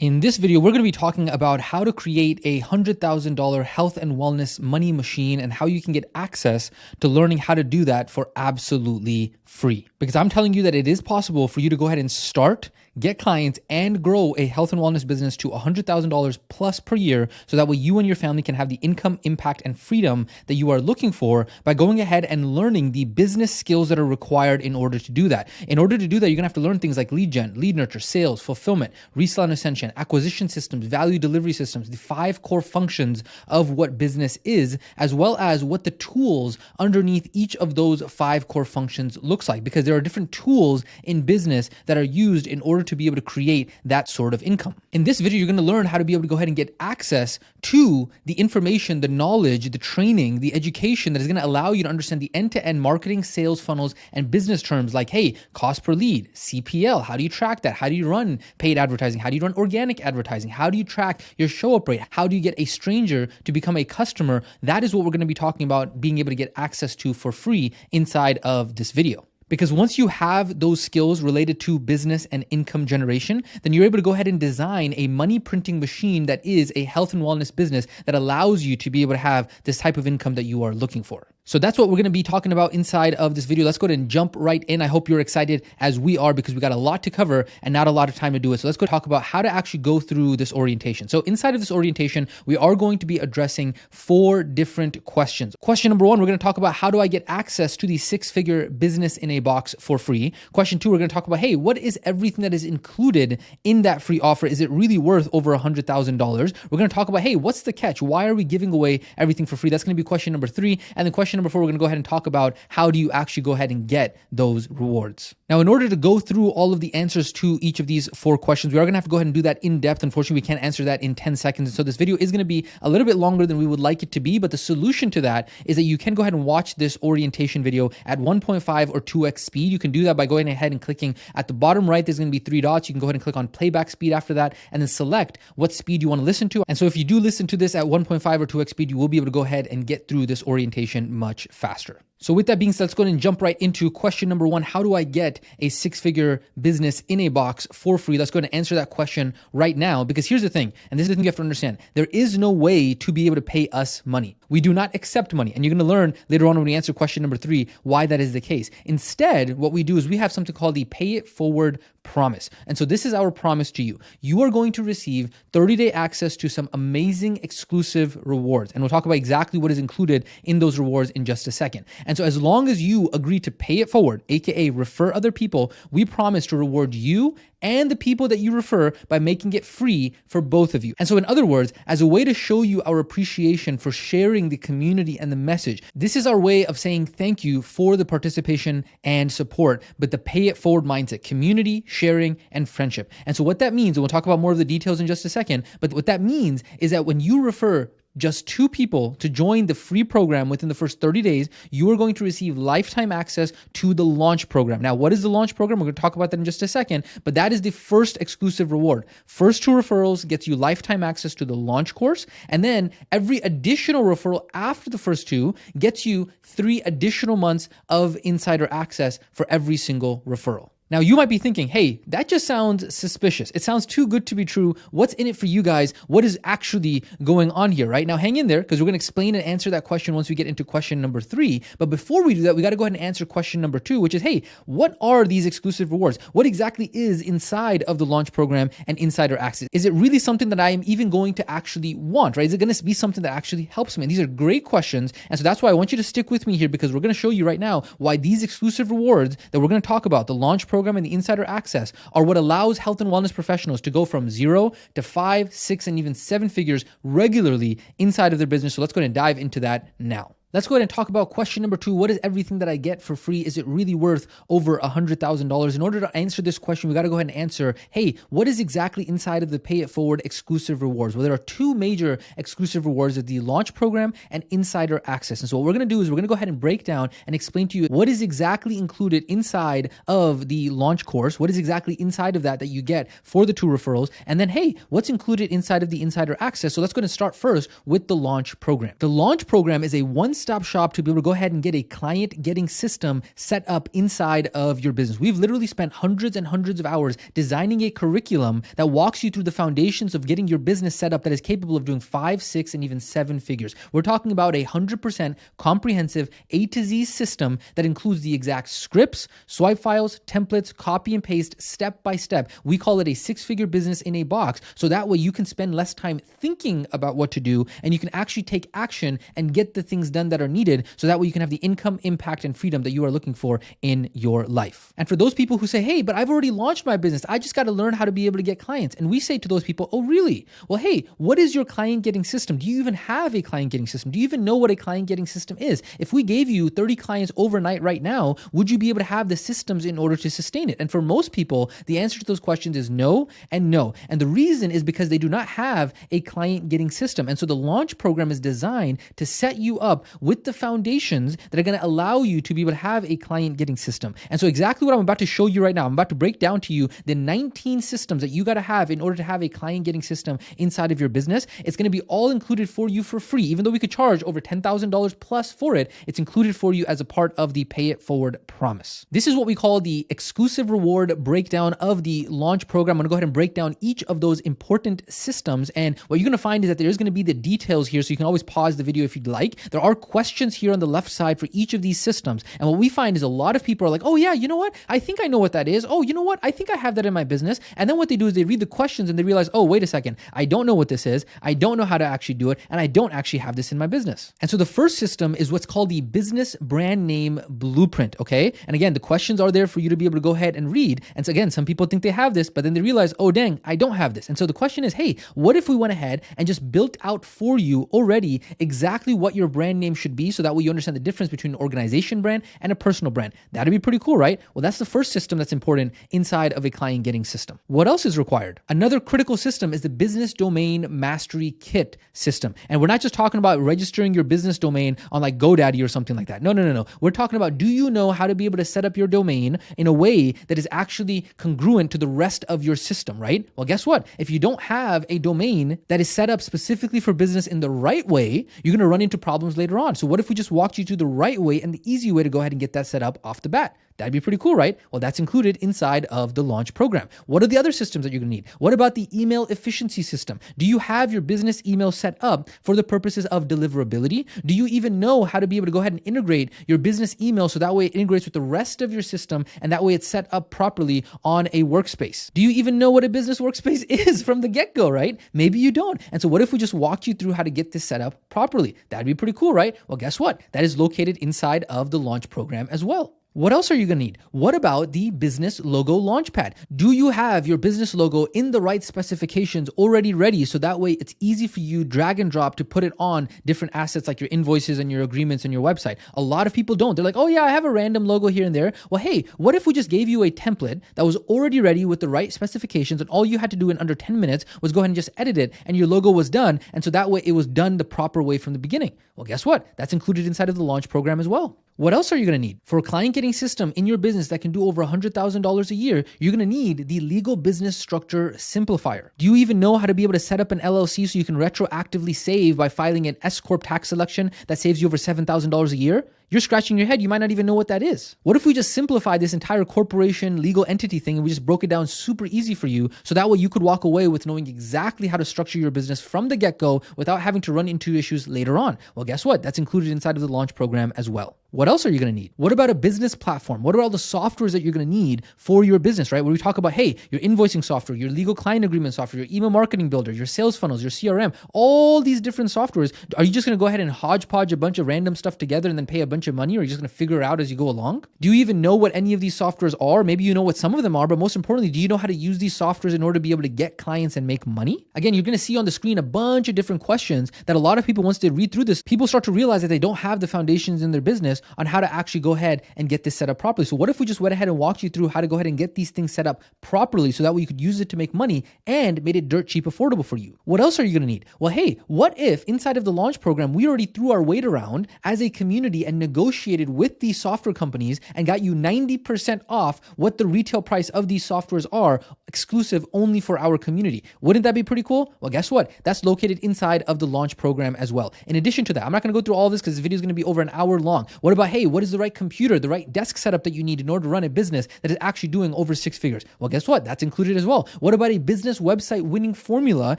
In this video, we're going to be talking about how to create a $100,000 health and wellness money machine and how you can get access to learning how to do that for absolutely free. Because I'm telling you that it is possible for you to go ahead and start, get clients, and grow a health and wellness business to $100,000 plus per year, so that way you and your family can have the income, impact, and freedom that you are looking for by going ahead and learning the business skills that are required in order to do that. In order to do that, you're going to have to learn things like lead gen, lead nurture, sales, fulfillment, resale and ascension, acquisition systems, value delivery systems, the 5 core functions of what business is, as well as what the tools underneath each of those 5 core functions looks like, because there are different tools in business that are used in order to be able to create that sort of income. In this video, you're going to learn how to be able to go ahead and get access to the information, the knowledge, the training, the education that is going to allow you to understand the end-to-end marketing, sales funnels, and business terms like, hey, cost per lead, CPL, how do you track that? How do you run paid advertising? How do you run organic advertising? How do you track your show up rate? How do you get a stranger to become a customer? That is what we're going to be talking about being able to get access to for free inside of this video. Because once you have those skills related to business and income generation, then you're able to go ahead and design a money printing machine that is a health and wellness business that allows you to be able to have this type of income that you are looking for. So that's what we're going to be talking about inside of this video. Let's go ahead and jump right in. I hope you're excited as we are, because we got a lot to cover and not a lot of time to do it. So let's go talk about how to actually go through this orientation. So inside of this orientation, we are going to be addressing 4 different questions. Question number 1, we're going to talk about how do I get access to the 6-figure business in a box for free. Question 2, we're going to talk about, hey, what is everything that is included in that free offer? Is it really worth over $100,000? We're going to talk about, hey, what's the catch? Why are we giving away everything for free? That's going to be question number 3. And then question number 4, we're going to go ahead and talk about how do you actually go ahead and get those rewards. Now, in order to go through all of the answers to each of these 4 questions, we are going to have to go ahead and do that in depth. Unfortunately, we can't answer that in 10 seconds. And so this video is going to be a little bit longer than we would like it to be. But the solution to that is that you can go ahead and watch this orientation video at 1.5 or 2x speed. You can do that by going ahead and clicking at the bottom right. There's going to be 3 dots. You can go ahead and click on playback speed after that, and then select what speed you want to listen to. And so if you do listen to this at 1.5 or 2x speed, you will be able to go ahead and get through this orientation much faster. So with that being said, let's go ahead and jump right into question number 1. How do I get a 6-figure business in a box for free? Let's go ahead and answer that question right now, because here's the thing, and this is the thing you have to understand. There is no way to be able to pay us money. We do not accept money. And you're going to learn later on when we answer question number 3 why that is the case. Instead, what we do is we have something called the Pay It Forward promise. And so this is our promise to you. You are going to receive 30-day access to some amazing exclusive rewards. And we'll talk about exactly what is included in those rewards in just a second. And so as long as you agree to pay it forward, aka refer other people, we promise to reward you and the people that you refer by making it free for both of you. And so in other words, as a way to show you our appreciation for sharing the community and the message, this is our way of saying thank you for the participation and support, but the pay it forward mindset, community, sharing, and friendship. And so what that means, and we'll talk about more of the details in just a second, but what that means is that when you refer just 2 people to join the free program within the first 30 days, you are going to receive lifetime access to the launch program. Now, what is the launch program? We're going to talk about that in just a second, but that is the first exclusive reward. First 2 referrals gets you lifetime access to the launch course, and then every additional referral after the first 2 gets you 3 additional months of insider access for every single referral. Now, you might be thinking, hey, that just sounds suspicious. It sounds too good to be true. What's in it for you guys? What is actually going on here, right? Now, hang in there, because we're going to explain and answer that question once we get into question number 3. But before we do that, we got to go ahead and answer question number 2, which is, hey, what are these exclusive rewards? What exactly is inside of the launch program and insider access? Is it really something that I am even going to actually want, right? Is it going to be something that actually helps me? And these are great questions. And so that's why I want you to stick with me here, because we're going to show you right now why these exclusive rewards that we're going to talk about, the launch program and the insider access, are what allows health and wellness professionals to go from 0 to 5, 6, and even 7 figures regularly inside of their business. So let's go ahead and dive into that now. Let's go ahead and talk about question number 2. What is everything that I get for free? Is it really worth over $100,000? In order to answer this question, we got to go ahead and answer, hey, what is exactly inside of the Pay It Forward exclusive rewards? Well, there are 2 major exclusive rewards, the launch program and insider access. And so what we're going to do is we're going to go ahead and break down and explain to you what is exactly included inside of the launch course, what is exactly inside of that you get for the 2 referrals, and then, hey, what's included inside of the insider access? So let's go ahead and start first with the launch program. The launch program is a 1 one-stop shop to be able to go ahead and get a client getting system set up inside of your business. We've literally spent hundreds and hundreds of hours designing a curriculum that walks you through the foundations of getting your business set up that is capable of doing 5, 6, and even 7 figures. We're talking about 100% comprehensive A to Z system that includes the exact scripts, swipe files, templates, copy and paste, step by step. We call it a 6-figure business in a box. So that way you can spend less time thinking about what to do and you can actually take action and get the things done that are needed. So that way you can have the income, impact, and freedom that you are looking for in your life. And for those people who say, hey, but I've already launched my business, I just got to learn how to be able to get clients. And we say to those people, oh, really? Well, hey, what is your client getting system? Do you even have a client getting system? Do you even know what a client getting system is? If we gave you 30 clients overnight right now, would you be able to have the systems in order to sustain it? And for most people, the answer to those questions is no and no. And the reason is because they do not have a client getting system. And so the launch program is designed to set you up with the foundations that are going to allow you to be able to have a client getting system. And so exactly what I'm about to show you right now, I'm about to break down to you the 19 systems that you got to have in order to have a client getting system inside of your business. It's going to be all included for you for free. Even though we could charge over $10,000 plus for it, it's included for you as a part of the Pay It Forward promise. This is what we call the exclusive reward breakdown of the launch program. I'm going to go ahead and break down each of those important systems. And what you're going to find is that there's going to be the details here. So you can always pause the video if you'd like. There are questions here on the left side for each of these systems. And what we find is a lot of people are like, oh yeah, you know what? I think I know what that is. Oh, you know what? I think I have that in my business. And then what they do is they read the questions and they realize, oh, wait a second. I don't know what this is. I don't know how to actually do it. And I don't actually have this in my business. And so the first system is what's called the business brand name blueprint. Okay. And again, the questions are there for you to be able to go ahead and read. And so again, some people think they have this, but then they realize, oh, dang, I don't have this. And so the question is, hey, what if we went ahead and just built out for you already exactly what your brand name should be so that way you understand the difference between an organization brand and a personal brand? That'd be pretty cool, right? Well, that's the first system that's important inside of a client getting system. What else is required? Another critical system is the business domain mastery kit system. And we're not just talking about registering your business domain on like GoDaddy or something like that. No. We're talking about, do you know how to be able to set up your domain in a way that is actually congruent to the rest of your system, right? Well, guess what? If you don't have a domain that is set up specifically for business in the right way, you're going to run into problems later on. So what if we just walked you through the right way and the easy way to go ahead and get that set up off the bat? That'd be pretty cool, right? Well, that's included inside of the launch program. What are the other systems that you're going to need? What about the email efficiency system? Do you have your business email set up for the purposes of deliverability? Do you even know how to be able to go ahead and integrate your business email so that way it integrates with the rest of your system and that way it's set up properly on a workspace? Do you even know what a business workspace is from the get-go, right? Maybe you don't. And so what if we just walked you through how to get this set up properly? That'd be pretty cool, right? Well, guess what? That is located inside of the launch program as well. What else are you going to need? What about the business logo launchpad? Do you have your business logo in the right specifications already ready so that way it's easy for you drag and drop to put it on different assets like your invoices and your agreements and your website? A lot of people don't. They're like, oh yeah, I have a random logo here and there. Well, hey, what if we just gave you a template that was already ready with the right specifications and all you had to do in under 10 minutes was go ahead and just edit it and your logo was done. And so that way it was done the proper way from the beginning. Well, guess what? That's included inside of the launch program as well. What else are you going to need? For a client getting system in your business that can do over $100,000 a year, you're going to need the legal business structure simplifier. Do you even know how to be able to set up an LLC so you can retroactively save by filing an S Corp tax selection that saves you over $7,000 a year? You're scratching your head. You might not even know what that is. What if we just simplify this entire corporation legal entity thing and we just broke it down super easy for you so that way you could walk away with knowing exactly how to structure your business from the get-go without having to run into issues later on? Well, guess what? That's included inside of the launch program as well. What else are you going to need? What about a business platform? What are all the softwares that you're going to need for your business, right? Where we talk about, hey, your invoicing software, your legal client agreement software, your email marketing builder, your sales funnels, your CRM, all these different softwares. Are you just going to go ahead and hodgepodge a bunch of random stuff together and then pay a bunch of money? Or are you just going to figure it out as you go along? Do you even know what any of these softwares are? Maybe you know what some of them are, but most importantly, do you know how to use these softwares in order to be able to get clients and make money? Again, you're going to see on the screen a bunch of different questions that a lot of people, once they read through this, people start to realize that they don't have the foundations in their business on how to actually go ahead and get this set up properly. So what if we just went ahead and walked you through how to go ahead and get these things set up properly so that way you could use it to make money and made it dirt cheap affordable for you? What else are you going to need? Well, hey, what if inside of the launch program, we already threw our weight around as a community and negotiated with these software companies and got you 90% off what the retail price of these softwares are, exclusive only for our community. Wouldn't that be pretty cool? Well, guess what? That's located inside of the launch program as well. In addition to that, I'm not going to go through all of this because this video is going to be over an hour long. What about, hey, what is the right computer, the right desk setup that you need in order to run a business that is actually doing over 6 figures? Well, guess what? That's included as well. What about a business website winning formula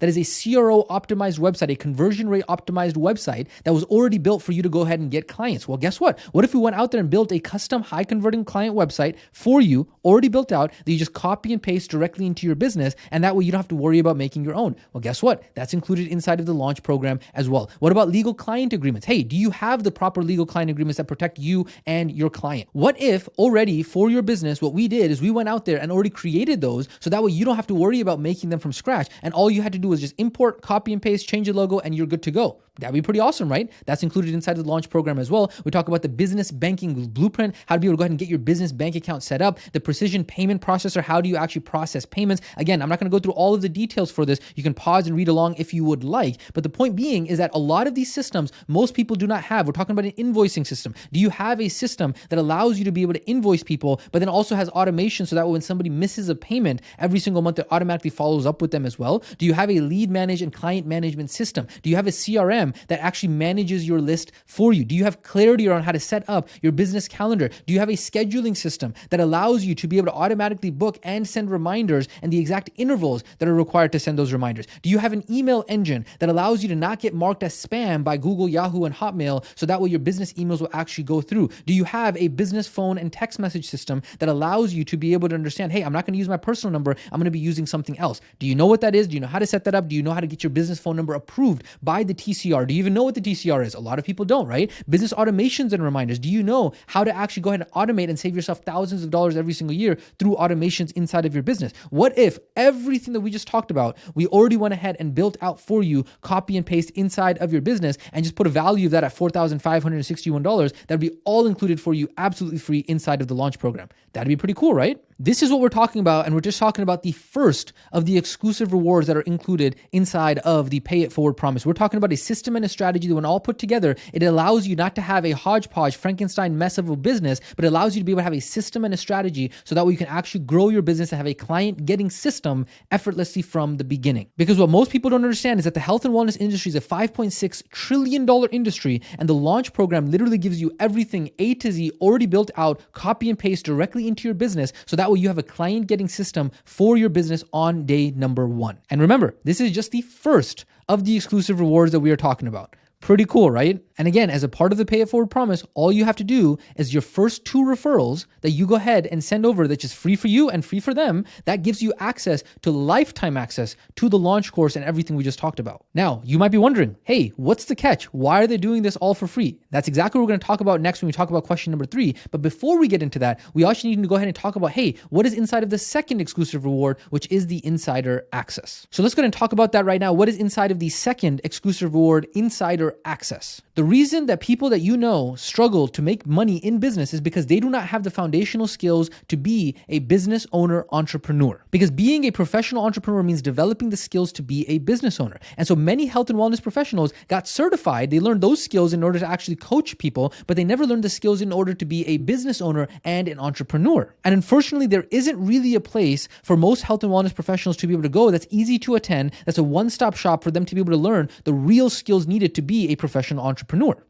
that is a CRO optimized website, a conversion rate optimized website that was already built for you to go ahead and get clients? Well, guess what? What if we went out there and built a custom high converting client website for you, already built out, that you just copy and paste directly into your business, and that way you don't have to worry about making your own? Well, guess what? That's included inside of the launch program as well. What about legal client agreements? Hey, do you have the proper legal client agreements that protect you and your client? What if already for your business, what we did is we went out there and already created those, so that way you don't have to worry about making them from scratch, and all you had to do was just import, copy and paste, change the logo, and you're good to go. That'd be pretty awesome, right? That's included inside of the launch program as well. We talk about the business banking blueprint, how to be able to go ahead and get your business bank account set up, the precision payment processor, how do you actually process payments? Again, I'm not going to go through all of the details for this. You can pause and read along if you would like. But the point being is that a lot of these systems, most people do not have. We're talking about an invoicing system. Do you have a system that allows you to be able to invoice people, but then also has automation so that when somebody misses a payment every single month, it automatically follows up with them as well? Do you have a lead manage and client management system? Do you have a CRM that actually manages your list for you? Do you have clarity around how to set up your business calendar? Do you have a scheduling system that allows you to be able to automatically book and send reminders and the exact intervals that are required to send those reminders? Do you have an email engine that allows you to not get marked as spam by Google, Yahoo, and Hotmail, so that way your business emails will actually go through? Do you have a business phone and text message system that allows you to be able to understand, hey, I'm not going to use my personal number, I'm going to be using something else? Do you know what that is? Do you know how to set that up? Do you know how to get your business phone number approved by the TCR? Do you even know what the TCR is? A lot of people don't, right? Business automations and reminders. Do you know how to actually go ahead and automate and save yourself thousands of dollars every single year through automations inside of your business? What if everything that we just talked about, we already went ahead and built out for you, copy and paste inside of your business, and just put a value of that at $4,561? That'd be all included for you, absolutely free inside of the launch program. That'd be pretty cool, right? This is what we're talking about, and we're just talking about the first of the exclusive rewards that are included inside of the Pay It Forward promise. We're talking about a system and a strategy that when all put together, it allows you not to have a hodgepodge, Frankenstein mess of a business, but it allows you to be able to have a system and a strategy so that way you can actually grow your business and have a client getting system effortlessly from the beginning. Because what most people don't understand is that the health and wellness industry is a $5.6 trillion industry, and the launch program literally gives you everything A to Z already built out, copy and paste directly into your business, so that way you have a client getting system for your business on day number 1. And remember, this is just the first of the exclusive rewards that we are talking about. Pretty cool, right? And again, as a part of the Pay It Forward promise, all you have to do is your first 2 referrals that you go ahead and send over, that's just free for you and free for them, that gives you access to lifetime access to the launch course and everything we just talked about. Now, you might be wondering, hey, what's the catch? Why are they doing this all for free? That's exactly what we're going to talk about next when we talk about question number 3. But before we get into that, we also need to go ahead and talk about, hey, what is inside of the second exclusive reward, which is the insider access. So let's go ahead and talk about that right now. What is inside of the second exclusive reward, insider access? The reason that people that you know struggle to make money in business is because they do not have the foundational skills to be a business owner entrepreneur. Because being a professional entrepreneur means developing the skills to be a business owner. And so many health and wellness professionals got certified. They learned those skills in order to actually coach people, but they never learned the skills in order to be a business owner and an entrepreneur. And unfortunately, there isn't really a place for most health and wellness professionals to be able to go that's easy to attend, that's a one-stop shop for them to be able to learn the real skills needed to be a professional entrepreneur.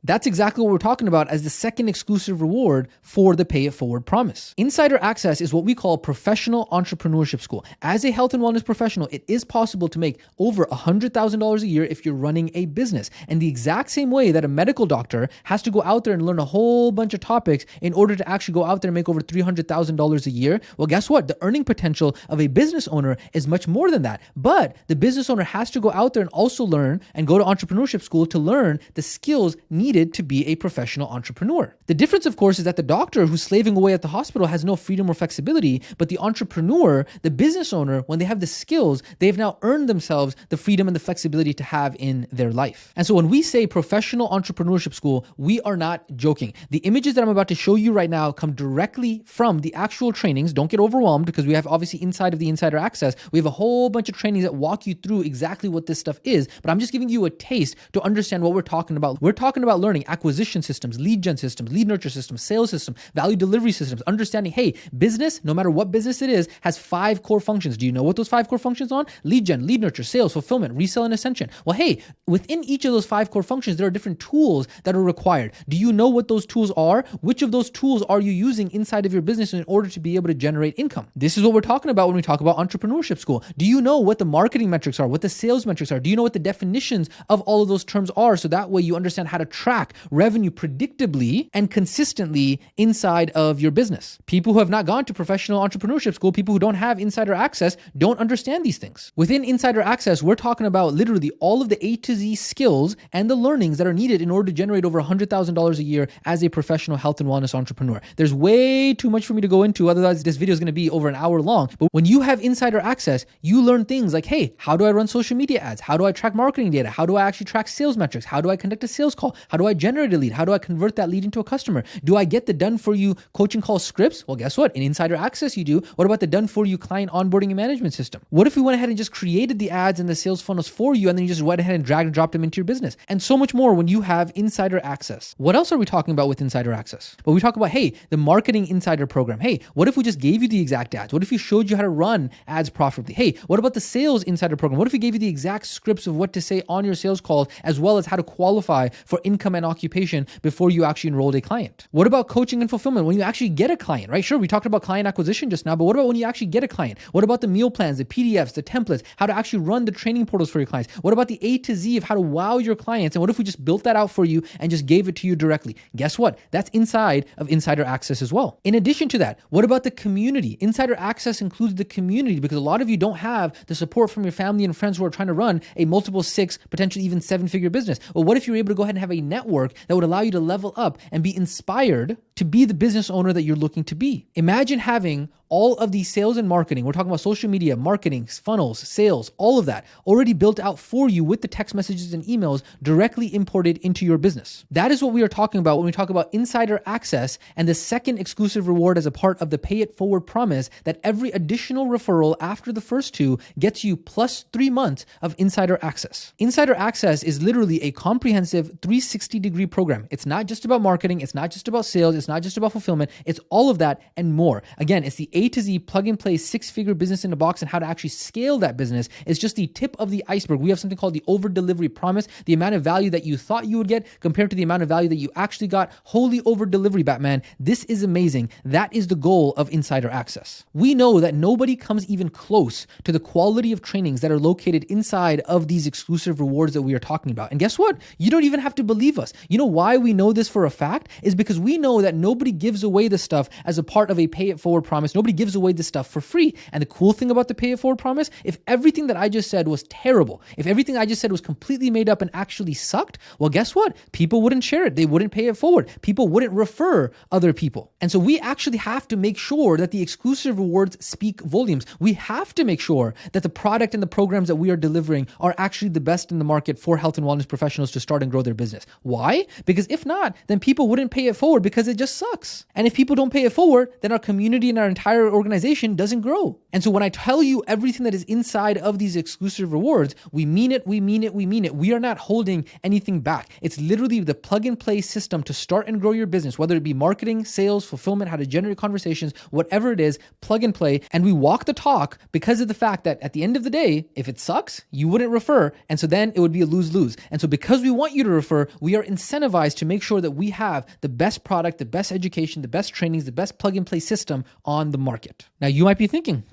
That's exactly what we're talking about as the second exclusive reward for the Pay It Forward promise. Insider access is what we call professional entrepreneurship school. As a health and wellness professional, it is possible to make over $100,000 a year if you're running a business. And the exact same way that a medical doctor has to go out there and learn a whole bunch of topics in order to actually go out there and make over $300,000 a year, well, guess what? The earning potential of a business owner is much more than that. But the business owner has to go out there and also learn and go to entrepreneurship school to learn the skills needed to be a professional entrepreneur. The difference, of course, is that the doctor who's slaving away at the hospital has no freedom or flexibility, but the entrepreneur, the business owner, when they have the skills, they've now earned themselves the freedom and the flexibility to have in their life. And so when we say professional entrepreneurship school, we are not joking. The images that I'm about to show you right now come directly from the actual trainings. Don't get overwhelmed because we have obviously inside of the insider access, we have a whole bunch of trainings that walk you through exactly what this stuff is, but I'm just giving you a taste to understand what we're talking about. We're We're talking about learning acquisition systems, lead gen systems, lead nurture systems, sales systems, value delivery systems, understanding, hey, business, no matter what business it is, has 5 core functions. Do you know what those 5 core functions are? Lead gen, lead nurture, sales, fulfillment, resale, and ascension. Well, hey, within each of those 5 core functions, there are different tools that are required. Do you know what those tools are? Which of those tools are you using inside of your business in order to be able to generate income? This is what we're talking about when we talk about entrepreneurship school. Do you know what the marketing metrics are, what the sales metrics are? Do you know what the definitions of all of those terms are? So that way you understand how to track revenue predictably and consistently inside of your business. People who have not gone to professional entrepreneurship school, people who don't have insider access, don't understand these things. Within insider access, we're talking about literally all of the A to Z skills and the learnings that are needed in order to generate over $100,000 a year as a professional health and wellness entrepreneur. There's way too much for me to go into, otherwise this video is going to be over an hour long. But when you have insider access, you learn things like, hey, how do I run social media ads? How do I track marketing data? How do I actually track sales metrics? How do I conduct a sales call? How do I generate a lead? How do I convert that lead into a customer? Do I get the done for you coaching call scripts? Well, guess what? In insider access, you do. What about the done for you client onboarding and management system? What if we went ahead and just created the ads and the sales funnels for you, and then you just went ahead and drag and dropped them into your business? And so much more when you have insider access. What else are we talking about with insider access? But we talk about, hey, the marketing insider program. Hey, what if we just gave you the exact ads? What if we showed you how to run ads profitably? Hey, what about the sales insider program? What if we gave you the exact scripts of what to say on your sales calls, as well as how to qualify for income and occupation before you actually enrolled a client? What about coaching and fulfillment when you actually get a client, right? Sure, we talked about client acquisition just now, but what about when you actually get a client? What about the meal plans, the PDFs, the templates, how to actually run the training portals for your clients? What about the A to Z of how to wow your clients? And what if we just built that out for you and just gave it to you directly? Guess what? That's inside of insider access as well. In addition to that, what about the community? Insider access includes the community, because a lot of you don't have the support from your family and friends who are trying to run a multiple 6, potentially even 7-figure business. Well, what if you're able to go ahead and have a network that would allow you to level up and be inspired to be the business owner that you're looking to be? Imagine having all of the sales and marketing, we're talking about social media, marketing, funnels, sales, all of that already built out for you with the text messages and emails directly imported into your business. That is what we are talking about when we talk about insider access and the second exclusive reward as a part of the Pay It Forward promise, that every additional referral after the first 2 gets you plus 3 months of insider access. Insider access is literally a comprehensive 360-degree program. It's not just about marketing. It's not just about sales. It's not just about fulfillment. It's all of that and more. Again, it's the A to Z plug and play 6-figure business in a box, and how to actually scale that business is just the tip of the iceberg. We have something called the over delivery promise, the amount of value that you thought you would get compared to the amount of value that you actually got. Holy over delivery, Batman. This is amazing. That is the goal of insider access. We know that nobody comes even close to the quality of trainings that are located inside of these exclusive rewards that we are talking about. And guess what? You don't even have to believe us. You know why we know this for a fact? Is because we know that nobody gives away this stuff as a part of a Pay It Forward promise. Nobody gives away this stuff for free. And the cool thing about the Pay It Forward promise, if everything that I just said was terrible, if everything I just said was completely made up and actually sucked, well, guess what? People wouldn't share it. They wouldn't pay it forward. People wouldn't refer other people. And so we actually have to make sure that the exclusive rewards speak volumes. We have to make sure that the product and the programs that we are delivering are actually the best in the market for health and wellness professionals to start and grow their business. Why? Because if not, then people wouldn't pay it forward, because it just sucks. And if people don't pay it forward, then our community and our entire organization doesn't grow. And so when I tell you everything that is inside of these exclusive rewards, we mean it, we mean it, we mean it. We are not holding anything back. It's literally the plug and play system to start and grow your business, whether it be marketing, sales, fulfillment, how to generate conversations, whatever it is, plug and play. And we walk the talk because of the fact that at the end of the day, if it sucks, you wouldn't refer. And so then it would be a lose-lose. And so because we want you to refer, we are incentivized to make sure that we have the best product, the best education, the best trainings, the best plug and play system on the market. Now you might be thinking,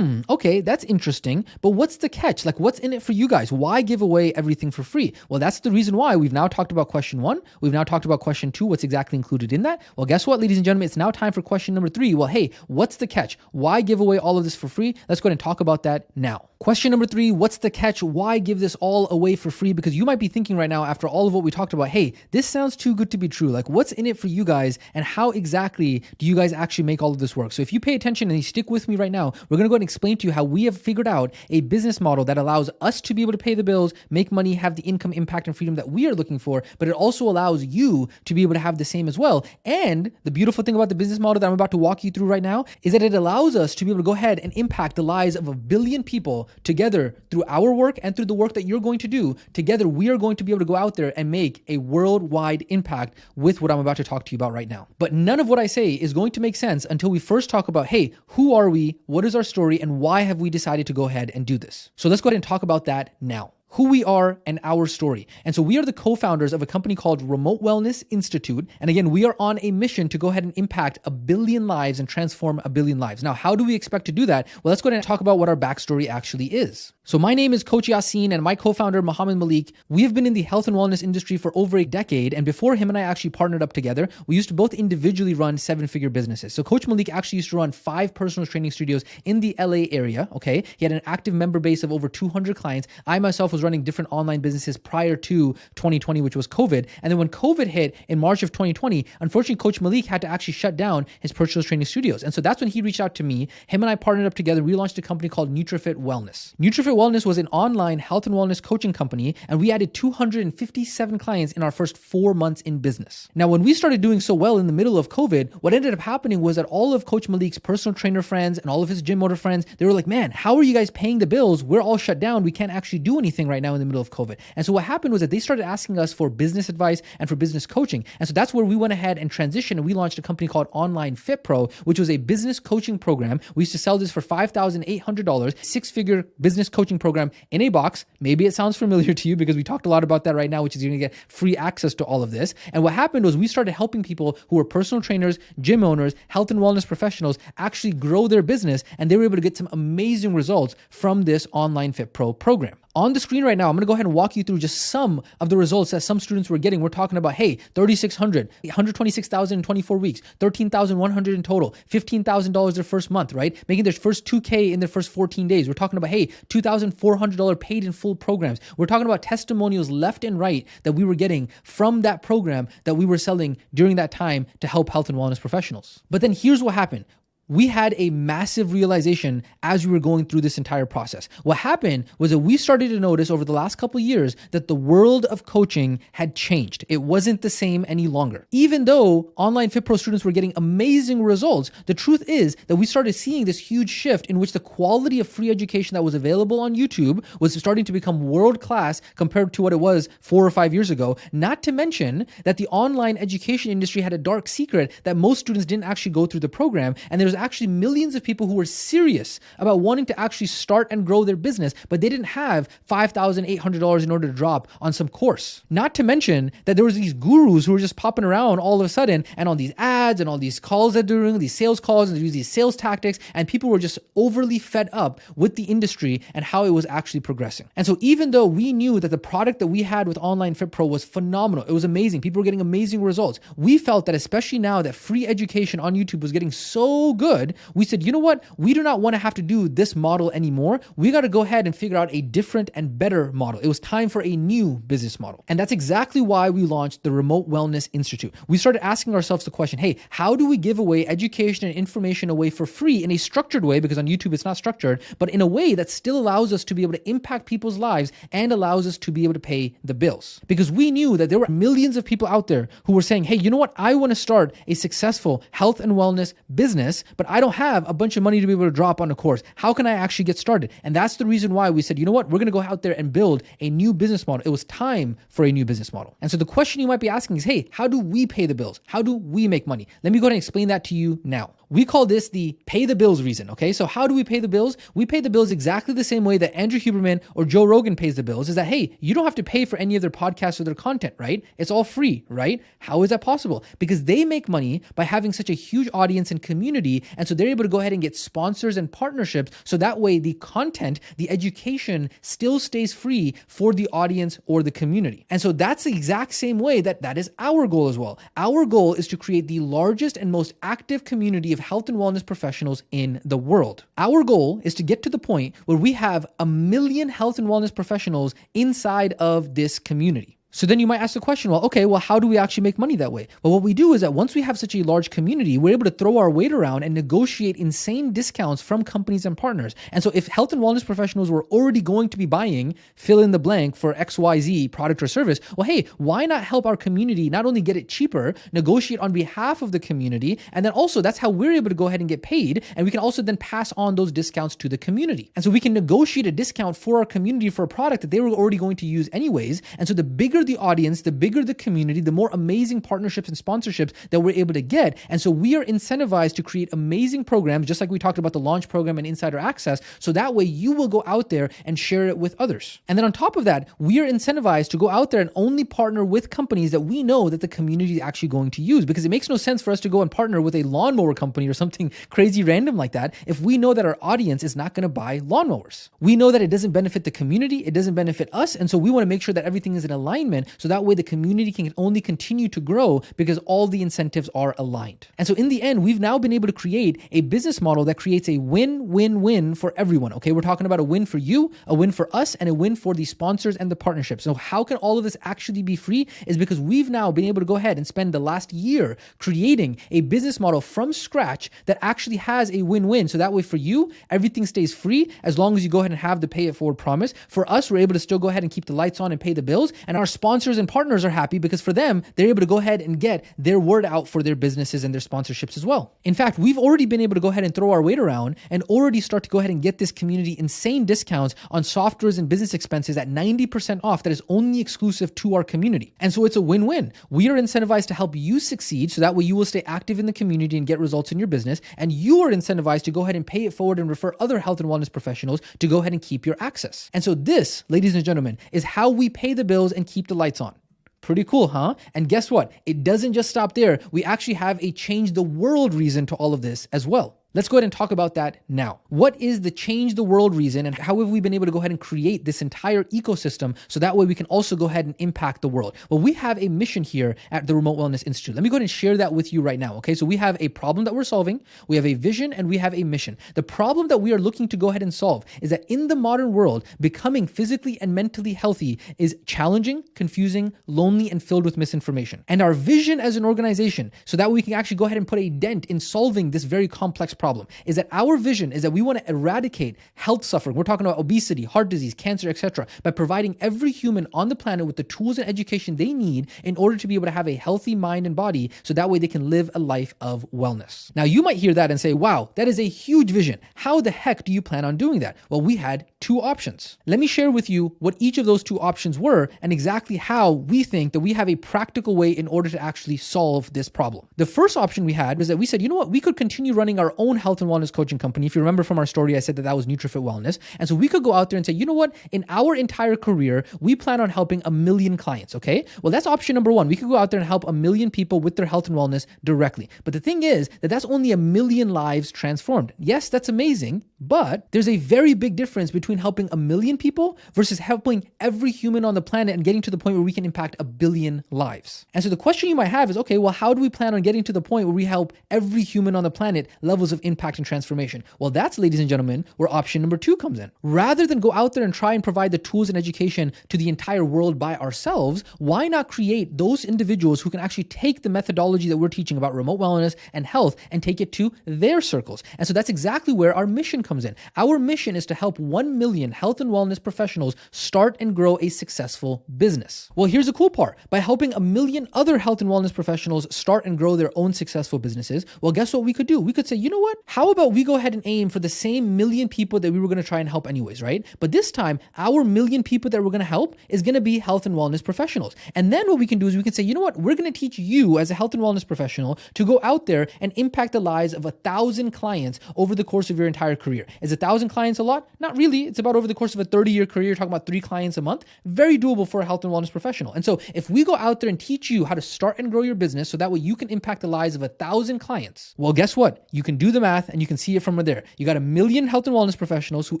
okay, that's interesting, but what's the catch? Like, what's in it for you guys? Why give away everything for free? Well, that's the reason why we've now talked about question 1. We've now talked about question 2, what's exactly included in that. Well, guess what, ladies and gentlemen, it's now time for question number 3. Well, hey, what's the catch? Why give away all of this for free? Let's go ahead and talk about that now. Question number 3, what's the catch? Why give this all away for free? Because you might be thinking right now, after all of what we talked about, hey, this sounds too good to be true. Like, what's in it for you guys, and how exactly do you guys actually make all of this work. So if you pay attention and you stick with me right now, we're going to go ahead and explain to you how we have figured out a business model that allows us to be able to pay the bills, make money, have the income, impact, and freedom that we are looking for, but it also allows you to be able to have the same as well. And the beautiful thing about the business model that I'm about to walk you through right now is that it allows us to be able to go ahead and impact the lives of 1 billion people together through our work and through the work that you're going to do. Together, we are going to be able to go out there and make a worldwide impact with what I'm about to talk to you about right now. But none of what I say is going to make sense until we first talk about, hey, who are we? What is our story? And why have we decided to go ahead and do this? So let's go ahead and talk about that now. Who we are and our story. And so we are the co-founders of a company called Remote Wellness Institute. And again, we are on a mission to go ahead and impact 1 billion lives and transform 1 billion lives. Now, how do we expect to do that? Well, let's go ahead and talk about what our backstory actually is. So my name is Coach Yasin and my co-founder, Mohammed Malik. We have been in the health and wellness industry for over a decade. And before him and I actually partnered up together, we used to both individually run 7-figure businesses. So Coach Malik actually used to run 5 personal training studios in the LA area. Okay. He had an active member base of over 200 clients. I myself was running different online businesses prior to 2020, which was COVID. And then when COVID hit in March of 2020, unfortunately, Coach Malik had to actually shut down his personal training studios. And so that's when he reached out to me. Him and I partnered up together. We launched a company called NutriFit Wellness. NutriFit Wellness was an online health and wellness coaching company, and we added 257 clients in our first 4 months in business. Now, when we started doing so well in the middle of COVID, what ended up happening was that all of Coach Malik's personal trainer friends and all of his gym owner friends, they were like, man, how are you guys paying the bills? We're all shut down. We can't actually do anything right now in the middle of COVID. And so what happened was that they started asking us for business advice and for business coaching. And so that's where we went ahead and transitioned, and we launched a company called Online Fit Pro, which was a business coaching program. We used to sell this for $5,800, 6-figure business coaching program in a box. Maybe it sounds familiar to you because we talked a lot about that right now, which is you're going to get free access to all of this. And what happened was we started helping people who were personal trainers, gym owners, health and wellness professionals actually grow their business, and they were able to get some amazing results from this Online Fit Pro program. On the screen right now, I'm going to go ahead and walk you through just some of the results that some students were getting. We're talking about, hey, 3,600, 126,000 in 24 weeks, 13,100 in total, $15,000 their first month, right? Making their first $2,000 in their first 14 days. We're talking about, hey, $2,400 paid in full programs. We're talking about testimonials left and right that we were getting from that program that we were selling during that time to help health and wellness professionals. But then here's what happened. We had a massive realization as we were going through this entire process. What happened was that we started to notice over the last couple of years that the world of coaching had changed. It wasn't the same any longer. Even though Online Fit Pro students were getting amazing results, the truth is that we started seeing this huge shift in which the quality of free education that was available on YouTube was starting to become world-class compared to what it was 4 or 5 years ago. Not to mention that the online education industry had a dark secret that most students didn't actually go through the program, and there's actually millions of people who were serious about wanting to actually start and grow their business, but they didn't have $5,800 in order to drop on some course. Not to mention that there was these gurus who were just popping around all of a sudden and on these ads and all these calls that they're doing, these sales calls, and they use these sales tactics, and people were just overly fed up with the industry and how it was actually progressing. And so even though we knew that the product that we had with Online Fit Pro was phenomenal, it was amazing, people were getting amazing results, we felt that especially now that free education on YouTube was getting so good, we said, you know what? We do not want to have to do this model anymore. We got to go ahead and figure out a different and better model. It was time for a new business model. And that's exactly why we launched the Remote Wellness Institute. We started asking ourselves the question, hey, how do we give away education and information away for free in a structured way? Because on YouTube, it's not structured, but in a way that still allows us to be able to impact people's lives and allows us to be able to pay the bills. Because we knew that there were millions of people out there who were saying, hey, you know what? I want to start a successful health and wellness business, but I don't have a bunch of money to be able to drop on a course. How can I actually get started? And that's the reason why we said, you know what? We're going to go out there and build a new business model. It was time for a new business model. And so the question you might be asking is, hey, how do we pay the bills? How do we make money? Let me go ahead and explain that to you now. We call this the pay the bills reason, okay? So how do we pay the bills? We pay the bills exactly the same way that Andrew Huberman or Joe Rogan pays the bills, is that, hey, you don't have to pay for any of their podcasts or their content, right? It's all free, right? How is that possible? Because they make money by having such a huge audience and community, and so they're able to go ahead and get sponsors and partnerships, so that way the content, the education still stays free for the audience or the community. And so that's the exact same way that is our goal as well. Our goal is to create the largest and most active community of health and wellness professionals in the world. Our goal is to get to the point where we have 1 million health and wellness professionals inside of this community. So then you might ask the question, well, okay, well, how do we actually make money that way? Well, what we do is that once we have such a large community, we're able to throw our weight around and negotiate insane discounts from companies and partners. And so if health and wellness professionals were already going to be buying fill in the blank for XYZ product or service, well, hey, why not help our community not only get it cheaper, negotiate on behalf of the community, and then also that's how we're able to go ahead and get paid, and we can also then pass on those discounts to the community. And so we can negotiate a discount for our community for a product that they were already going to use anyways. And so the bigger the audience, the bigger the community, the more amazing partnerships and sponsorships that we're able to get. And so we are incentivized to create amazing programs, just like we talked about the launch program and insider access. So that way you will go out there and share it with others. And then on top of that, we are incentivized to go out there and only partner with companies that we know that the community is actually going to use, because it makes no sense for us to go and partner with a lawnmower company or something crazy random like that if we know that our audience is not going to buy lawnmowers. We know that it doesn't benefit the community, it doesn't benefit us. And so we want to make sure that everything is in alignment, so that way the community can only continue to grow because all the incentives are aligned. And so in the end, we've now been able to create a business model that creates a win-win-win for everyone. Okay, we're talking about a win for you, a win for us, and a win for the sponsors and the partnerships. So how can all of this actually be free? Is because we've now been able to go ahead and spend the last year creating a business model from scratch that actually has a win-win. So that way for you, everything stays free as long as you go ahead and have the pay it forward promise. For us, we're able to still go ahead and keep the lights on and pay the bills. And our sponsors and partners are happy because for them, they're able to go ahead and get their word out for their businesses and their sponsorships as well. In fact, we've already been able to go ahead and throw our weight around and already start to go ahead and get this community insane discounts on softwares and business expenses at 90% off that is only exclusive to our community. And so it's a win-win. We are incentivized to help you succeed, so that way you will stay active in the community and get results in your business. And you are incentivized to go ahead and pay it forward and refer other health and wellness professionals to go ahead and keep your access. And so this, ladies and gentlemen, is how we pay the bills and keep the lights on. Pretty cool, huh? And guess what? It doesn't just stop there. We actually have a change the world reason to all of this as well. Let's go ahead and talk about that now. What is the change the world reason, and how have we been able to go ahead and create this entire ecosystem so that way we can also go ahead and impact the world? Well, we have a mission here at the Remote Wellness Institute. Let me go ahead and share that with you right now, okay? So we have a problem that we're solving, we have a vision, and we have a mission. The problem that we are looking to go ahead and solve is that in the modern world, becoming physically and mentally healthy is challenging, confusing, lonely, and filled with misinformation. And our vision as an organization, so that we can actually go ahead and put a dent in solving this very complex problem, is that our vision is that we want to eradicate health suffering. We're talking about obesity, heart disease, cancer, etc., by providing every human on the planet with the tools and education they need in order to be able to have a healthy mind and body, so that way they can live a life of wellness. Now, you might hear that and say, wow, that is a huge vision. How the heck do you plan on doing that? Well, we had two options. Let me share with you what each of those two options were and exactly how we think that we have a practical way in order to actually solve this problem. The first option we had was that we said, you know what, we could continue running our own health and wellness coaching company. If you remember from our story, I said that was NutriFit Wellness. And so we could go out there and say, you know what, in our entire career, we plan on helping 1 million clients, okay? Well, that's option number one. We could go out there and help 1 million people with their health and wellness directly. But the thing is that that's only 1 million lives transformed. Yes, that's amazing, but there's a very big difference between helping 1 million people versus helping every human on the planet and getting to the point where we can impact 1 billion lives. And so the question you might have is, okay, well, how do we plan on getting to the point where we help every human on the planet levels of impact and transformation? Well, that's, ladies and gentlemen, where option number two comes in. Rather than go out there and try and provide the tools and education to the entire world by ourselves, why not create those individuals who can actually take the methodology that we're teaching about remote wellness and health and take it to their circles? And so that's exactly where our mission comes in. Our mission is to help 1 million health and wellness professionals start and grow a successful business. Well, here's the cool part. By helping 1 million other health and wellness professionals start and grow their own successful businesses, well, guess what we could do? We could say, you know what? How about we go ahead and aim for the same 1 million people that we were going to try and help anyways, right? But this time, our 1 million people that we're going to help is going to be health and wellness professionals. And then what we can do is we can say, you know what? We're going to teach you as a health and wellness professional to go out there and impact the lives of 1,000 clients over the course of your entire career. Is 1,000 clients a lot? Not really. It's about over the course of a 30-year career, you're talking about 3 clients a month. Very doable for a health and wellness professional. And so if we go out there and teach you how to start and grow your business so that way you can impact the lives of 1,000 clients, well, guess what? You can do do the math and you can see it from there. You got 1 million health and wellness professionals who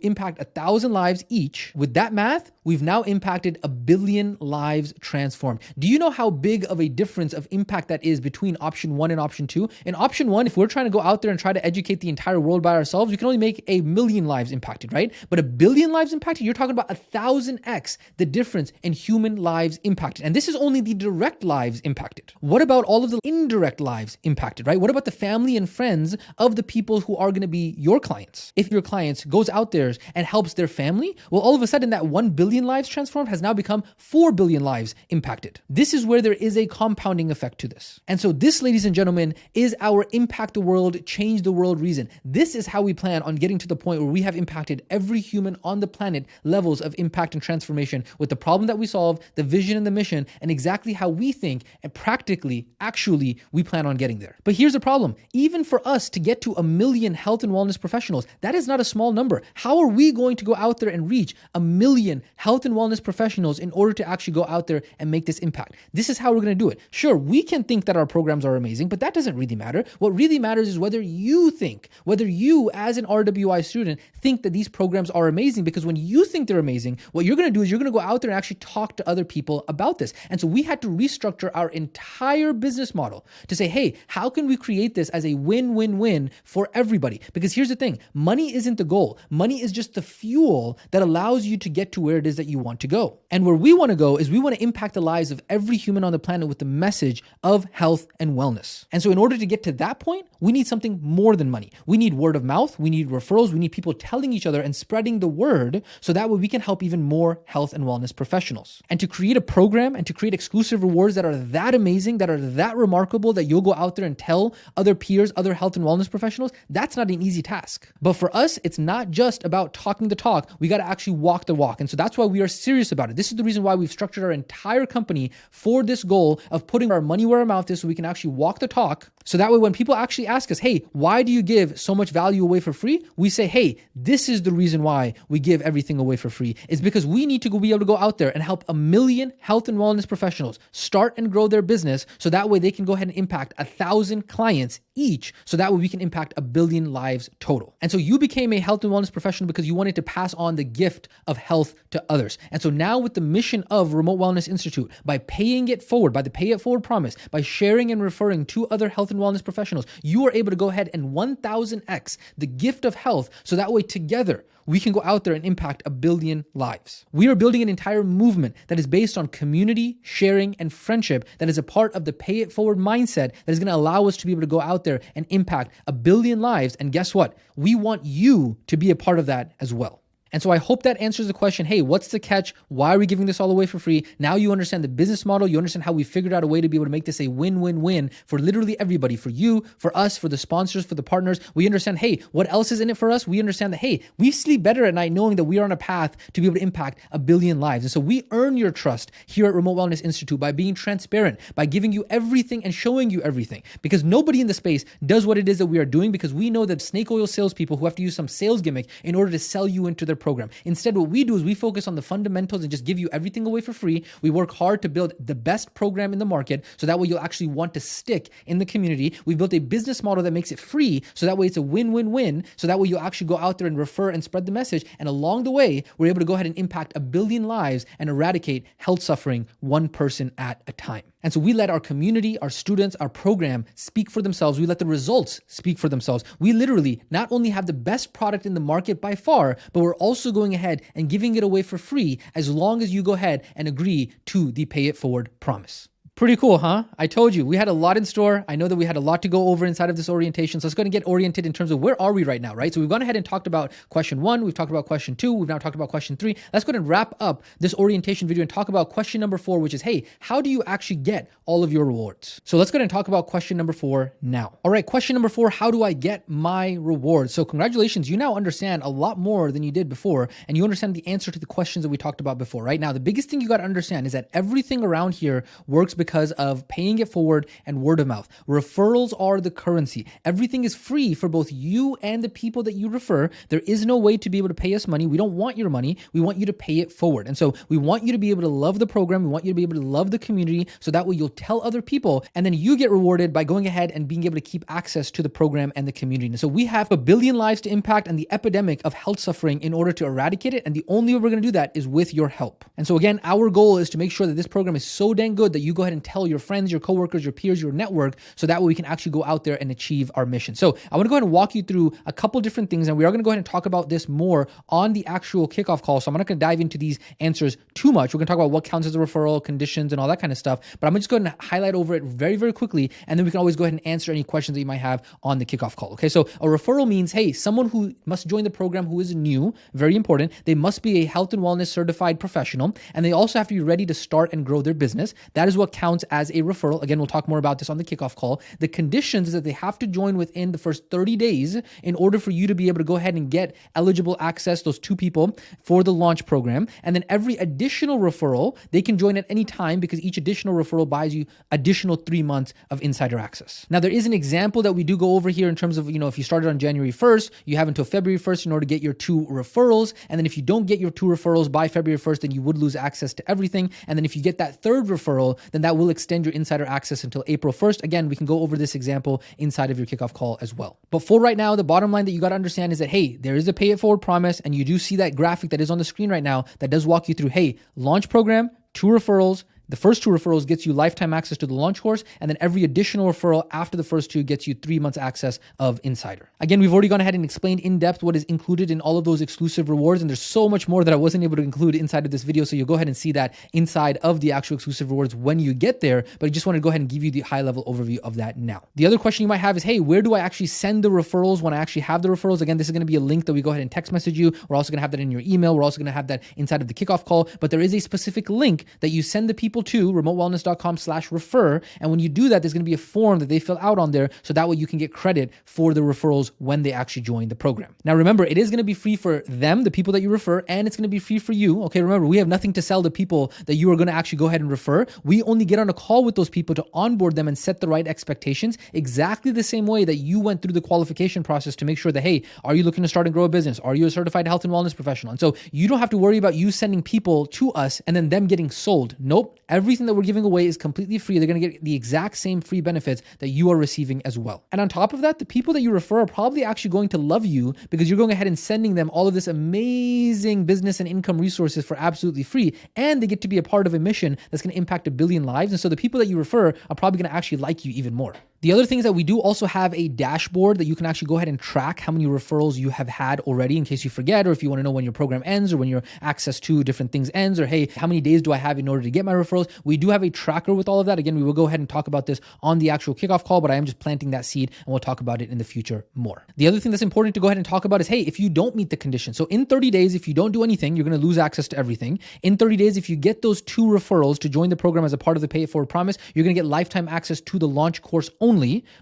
impact 1,000 lives each. With that math, we've now impacted 1 billion lives transformed. Do you know how big of a difference of impact that is between option 1 and option 2? In option 1, if we're trying to go out there and try to educate the entire world by ourselves, we can only make 1 million lives impacted, right? But 1 billion lives impacted, you're talking about 1,000x the difference in human lives impacted. And this is only the direct lives impacted. What about all of the indirect lives impacted, right? What about the family and friends of the people who are going to be your clients? If your clients goes out there and helps their family, well, all of a sudden that 1 billion lives transformed has now become 4 billion lives impacted. This is where there is a compounding effect to this. And so this, ladies and gentlemen, is our impact the world, change the world reason. This is how we plan on getting to the point where we have impacted every human on the planet levels of impact and transformation with the problem that we solve, the vision and the mission, and exactly how we think and practically, actually, we plan on getting there. But here's the problem. Even for us to get to 1 million health and wellness professionals, that is not a small number. How are we going to go out there and reach 1 million health and wellness professionals in order to actually go out there and make this impact? This is how we're going to do it. Sure, we can think that our programs are amazing, but that doesn't really matter. What really matters is whether you think, whether you as an RWI student think that these programs are amazing, because when you think they're amazing, what you're going to do is you're going to go out there and actually talk to other people about this. And so we had to restructure our entire business model to say, hey, how can we create this as a win-win-win for everybody? Because here's the thing, money isn't the goal. Money is just the fuel that allows you to get to where it is that you want to go. And where we want to go is we want to impact the lives of every human on the planet with the message of health and wellness. And so in order to get to that point, we need something more than money. We need word of mouth. We need referrals. We need people telling each other and spreading the word so that way we can help even more health and wellness professionals. And to create a program and to create exclusive rewards that are that amazing, that are that remarkable, that you'll go out there and tell other peers, other health and wellness professionals, that's not an easy task. But for us, it's not just about talking the talk. We got to actually walk the walk. And so that's why we are serious about it. This is the reason why we've structured our entire company for this goal of putting our money where our mouth is so we can actually walk the talk. So that way, when people actually ask us, hey, why do you give so much value away for free? We say, hey, this is the reason why we give everything away for free. It's because we need to be able to go out there and help 1 million health and wellness professionals start and grow their business so that way they can go ahead and impact 1,000 clients each. So that way we can impact 1 billion lives total. And so you became a health and wellness professional because you wanted to pass on the gift of health to others. And so now with the mission of Remote Wellness Institute, by paying it forward, by the Pay It Forward promise, by sharing and referring to other health and wellness professionals, you are able to go ahead and 1,000x the gift of health. So that way together, we can go out there and impact 1 billion lives. We are building an entire movement that is based on community, sharing, and friendship that is a part of the Pay It Forward mindset that is going to allow us to be able to go out there and impact 1 billion lives. And guess what? We want you to be a part of that as well. And so I hope that answers the question, hey, what's the catch? Why are we giving this all away for free? Now you understand the business model. You understand how we figured out a way to be able to make this a win-win-win for literally everybody, for you, for us, for the sponsors, for the partners. We understand, hey, what else is in it for us? We understand that, hey, we sleep better at night knowing that we are on a path to be able to impact 1 billion lives. And so we earn your trust here at Remote Wellness Institute by being transparent, by giving you everything and showing you everything. Because nobody in the space does what it is that we are doing, because we know that snake oil salespeople who have to use some sales gimmick in order to sell you into their program. Instead, what we do is we focus on the fundamentals and just give you everything away for free. We work hard to build the best program in the market so that way you'll actually want to stick in the community. We built a business model that makes it free so that way it's a win-win-win. So that way you'll actually go out there and refer and spread the message. And along the way, we're able to go ahead and impact 1 billion lives and eradicate health suffering one person at a time. And so we let our community, our students, our program speak for themselves. We let the results speak for themselves. We literally not only have the best product in the market by far, but we're also going ahead and giving it away for free as long as you go ahead and agree to the Pay It Forward promise. Pretty cool, huh? I told you, we had a lot in store. I know that we had a lot to go over inside of this orientation. So let's go and get oriented in terms of where are we right now, right? So we've gone ahead and talked about question 1. We've talked about question 2. We've now talked about question 3. Let's go ahead and wrap up this orientation video and talk about question number 4, which is, hey, how do you actually get all of your rewards? So let's go ahead and talk about question number 4 now. All right, question number 4, how do I get my rewards? So congratulations, you now understand a lot more than you did before, and you understand the answer to the questions that we talked about before, right? Now, the biggest thing you got to understand is that everything around here works because of paying it forward and word of mouth. Referrals are the currency. Everything is free for both you and the people that you refer. There is no way to be able to pay us money. We don't want your money. We want you to pay it forward. And so we want you to be able to love the program. We want you to be able to love the community, so that way you'll tell other people, and then you get rewarded by going ahead and being able to keep access to the program and the community. And so we have 1 billion lives to impact and the epidemic of health suffering in order to eradicate it. And the only way we're going to do that is with your help. And so again, our goal is to make sure that this program is so dang good that you go ahead and tell your friends, your coworkers, your peers, your network, so that way we can actually go out there and achieve our mission. So I want to go ahead and walk you through a couple different things, and we are going to go ahead and talk about this more on the actual kickoff call. So I'm not going to dive into these answers too much. We're going to talk about what counts as a referral, conditions, and all that kind of stuff. But I'm just going to highlight over it very, very quickly, and then we can always go ahead and answer any questions that you might have on the kickoff call. Okay, so a referral means, hey, someone who must join the program who is new, very important. They must be a health and wellness certified professional, and they also have to be ready to start and grow their business. That is what counts as a referral. Again, we'll talk more about this on the kickoff call. The conditions is that they have to join within the first 30 days in order for you to be able to go ahead and get eligible access, those 2 people, for the launch program. And then every additional referral, they can join at any time, because each additional referral buys you additional 3 months of insider access. Now, there is an example that we do go over here in terms of, if you started on January 1st, you have until February 1st in order to get your 2 referrals. And then if you don't get your 2 referrals by February 1st, then you would lose access to everything. And then if you get that 3rd referral, then that will extend your insider access until April 1st. Again, we can go over this example inside of your kickoff call as well. But for right now, the bottom line that you got to understand is that, hey, there is a pay it forward promise, and you do see that graphic that is on the screen right now that does walk you through, hey, launch program, 2 referrals. The first 2 referrals gets you lifetime access to the launch course, and then every additional referral after the first 2 gets you 3 months access of Insider. Again, we've already gone ahead and explained in depth what is included in all of those exclusive rewards, and there's so much more that I wasn't able to include inside of this video, so you'll go ahead and see that inside of the actual exclusive rewards when you get there, but I just want to go ahead and give you the high-level overview of that now. The other question you might have is, hey, where do I actually send the referrals when I actually have the referrals? Again, this is going to be a link that we go ahead and text message you. We're also going to have that in your email. We're also going to have that inside of the kickoff call, but there is a specific link that you send the people to, remotewellness.com/refer. And when you do that, there's going to be a form that they fill out on there, so that way you can get credit for the referrals when they actually join the program. Now, remember, it is going to be free for them, the people that you refer, and it's going to be free for you. Okay, remember, we have nothing to sell the people that you are going to actually go ahead and refer. We only get on a call with those people to onboard them and set the right expectations, exactly the same way that you went through the qualification process to make sure that, hey, are you looking to start and grow a business? Are you a certified health and wellness professional? And so you don't have to worry about you sending people to us and then them getting sold. Nope. Everything that we're giving away is completely free. They're going to get the exact same free benefits that you are receiving as well. And on top of that, the people that you refer are probably actually going to love you, because you're going ahead and sending them all of this amazing business and income resources for absolutely free. And they get to be a part of a mission that's going to impact 1 billion lives. And so the people that you refer are probably going to actually like you even more. The other thing is that we do also have a dashboard that you can actually go ahead and track how many referrals you have had already, in case you forget, or if you want to know when your program ends, or when your access to different things ends, or hey, how many days do I have in order to get my referrals? We do have a tracker with all of that. Again, we will go ahead and talk about this on the actual kickoff call, but I am just planting that seed, and we'll talk about it in the future more. The other thing that's important to go ahead and talk about is, hey, if you don't meet the conditions, so in 30 days, if you don't do anything, you're going to lose access to everything. In 30 days, if you get those 2 referrals to join the program as a part of the Pay It Forward promise, you're going to get lifetime access to the launch course only.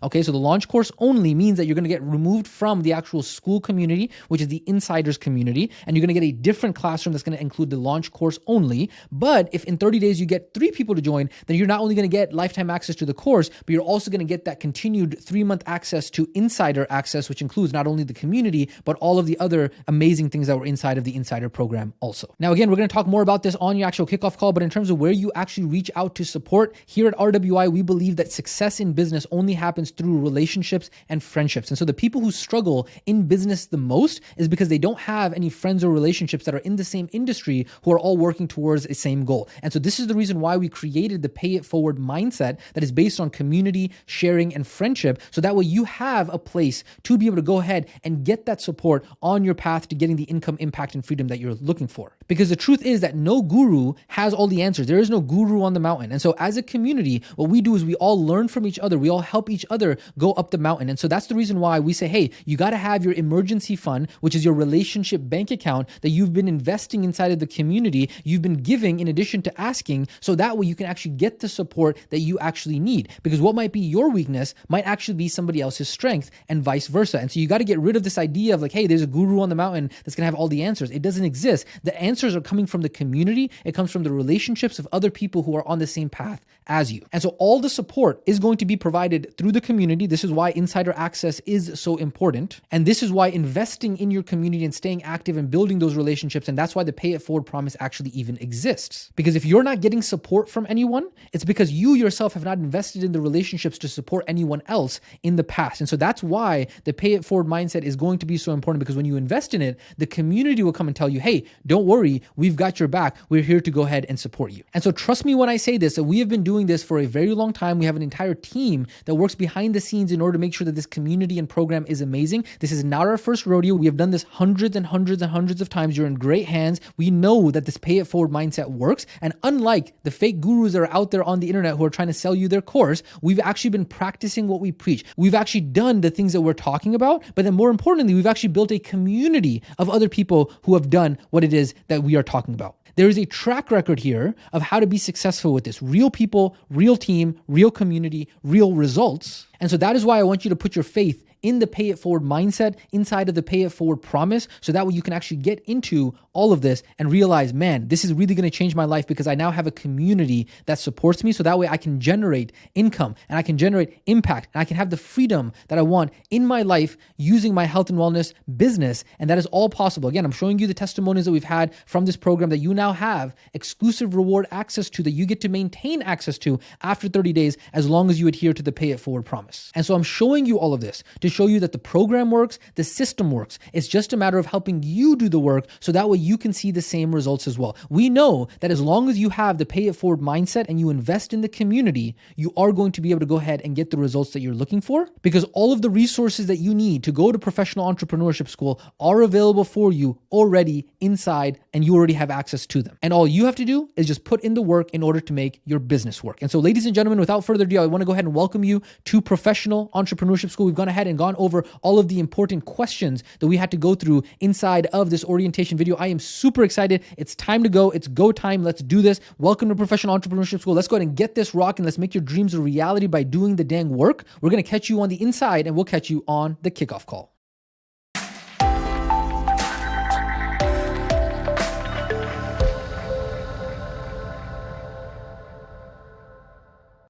Okay, so the launch course only means that you're going to get removed from the actual school community, which is the insiders community, and you're going to get a different classroom that's going to include the launch course only. But if in 30 days you get 3 people to join, then you're not only going to get lifetime access to the course, but you're also going to get that continued 3-month access to insider access, which includes not only the community, but all of the other amazing things that were inside of the insider program also. Now, again, we're going to talk more about this on your actual kickoff call, but in terms of where you actually reach out to support, here at RWI, we believe that success in business only happens through relationships and friendships. And so the people who struggle in business the most is because they don't have any friends or relationships that are in the same industry who are all working towards a same goal. And so this is the reason why we created the Pay It Forward mindset that is based on community, sharing, and friendship. So that way you have a place to be able to go ahead and get that support on your path to getting the income, impact, and freedom that you're looking for. Because the truth is that no guru has all the answers. There is no guru on the mountain. And so as a community, what we do is we all learn from each other. We all help each other go up the mountain. And so that's the reason why we say, hey, you got to have your emergency fund, which is your relationship bank account that you've been investing inside of the community. You've been giving in addition to asking, so that way you can actually get the support that you actually need. Because what might be your weakness might actually be somebody else's strength, and vice versa. And so you got to get rid of this idea of like, hey, there's a guru on the mountain that's going to have all the answers. It doesn't exist. The answer answers are coming from the community. It comes from the relationships of other people who are on the same path as you. And so all the support is going to be provided through the community. This is why insider access is so important. And this is why investing in your community and staying active and building those relationships, and that's why the Pay It Forward promise actually even exists. Because if you're not getting support from anyone, it's because you yourself have not invested in the relationships to support anyone else in the past. And so that's why the Pay It Forward mindset is going to be so important, because when you invest in it, the community will come and tell you, hey, don't worry, we've got your back. We're here to go ahead and support you. And so trust me when I say this, that we have been doing this for a very long time. We have an entire team that works behind the scenes in order to make sure that this community and program is amazing. This is not our first rodeo. We have done this hundreds and hundreds and hundreds of times. You're in great hands. We know that this Pay It Forward mindset works. And unlike the fake gurus that are out there on the internet who are trying to sell you their course, we've actually been practicing what we preach. We've actually done the things that we're talking about, but then more importantly, we've actually built a community of other people who have done what it is that we are talking about. There is a track record here of how to be successful with this. Real people, real team, real community, real results. And so that is why I want you to put your faith in the Pay It Forward mindset, inside of the Pay It Forward promise, so that way you can actually get into all of this and realize, man, this is really going to change my life because I now have a community that supports me. So that way I can generate income and I can generate impact and I can have the freedom that I want in my life using my health and wellness business. And that is all possible. Again, I'm showing you the testimonies that we've had from this program that you now have exclusive reward access to, that you get to maintain access to after 30 days, as long as you adhere to the Pay It Forward promise. And so I'm showing you all of this to show you that the program works, the system works. It's just a matter of helping you do the work so that way you can see the same results as well. We know that as long as you have the Pay It Forward mindset and you invest in the community, you are going to be able to go ahead and get the results that you're looking for, because all of the resources that you need to go to Professional Entrepreneurship School are available for you already inside, and you already have access to them. And all you have to do is just put in the work in order to make your business work. And so, ladies and gentlemen, without further ado, I want to go ahead and welcome you to Professional Entrepreneurship School. We've gone ahead and gone over all of the important questions that we had to go through inside of this orientation video. I am super excited. It's time to go. It's go time. Let's do this. Welcome to Professional Entrepreneurship School. Let's go ahead and get this rocking. Let's make your dreams a reality by doing the dang work. We're going to catch you on the inside, and we'll catch you on the kickoff call.